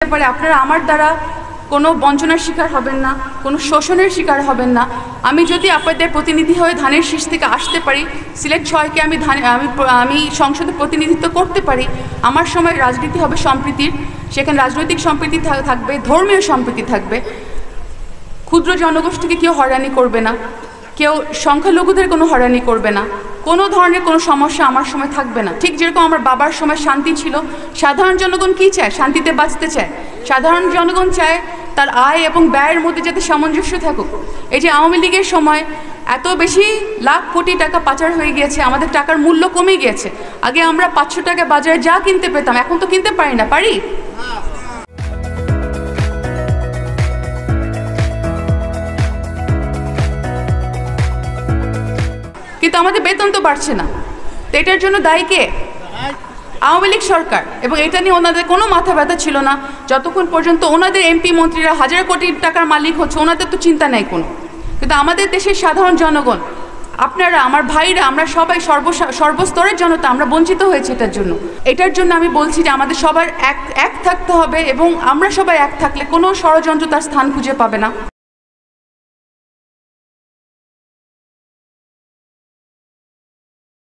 পারে আপনারা আমার দ্বারা কোনো বঞ্চনার শিকার হবেন না, কোনো শোষণের শিকার হবেন না। আমি যদি আপনাদের প্রতিনিধি হয়ে ধানের শীষ থেকে আসতে পারি, সিলেট 6-কে আমি সংসদে প্রতিনিধিত্ব করতে পারি, আমার সময় রাজনীতি হবে সম্প্রীতির। সেখানে রাজনৈতিক সম্প্রীতি থাকবে, ধর্মীয় সম্প্রীতি থাকবে। ক্ষুদ্র জনগোষ্ঠীকে কেউ হয়রানি করবে না, কেউ সংখ্যালঘুদের কোনো হয়রানি করবে না, কোনো ধরনের কোনো সমস্যা আমার সময় থাকবে না। ঠিক যেরকম আমার বাবার সময় শান্তি ছিল। সাধারণ জনগণ কী চায়? শান্তিতে বাঁচতে চায়। সাধারণ জনগণ চায় তার আয় এবং ব্যয়ের মধ্যে যাতে সামঞ্জস্য থাকুক। এই যে আওয়ামী লীগের সময় এত বেশি লাখ কোটি টাকা পাচার হয়ে গিয়েছে, আমাদের টাকার মূল্য কমে গিয়েছে। আগে আমরা 500 টাকা বাজারে যা কিনতে পেতাম, এখন তো কিনতে পারি না। পারি? কিন্তু আমাদের বেতন তো বাড়ছে না। তো এটার জন্য দায়ী কে? আওয়ামী লীগ সরকার। এবং এটা নিয়ে ওনাদের কোনো মাথা ব্যথা ছিল না যতক্ষণ পর্যন্ত ওনাদের এমপি মন্ত্রীরা হাজার কোটি টাকার মালিক হচ্ছে, ওনাদের তো চিন্তা নেই কোনো। কিন্তু আমাদের দেশের সাধারণ জনগণ, আপনারা, আমার ভাইরা, আমরা সবাই সর্বস্তরের জনতা আমরা বঞ্চিত হয়েছি এটার জন্য আমি বলছি যে আমাদের সবার এক থাকতে হবে, এবং আমরা সবাই এক থাকলে কোনো ষড়যন্ত্র তার স্থান খুঁজে পাবে না।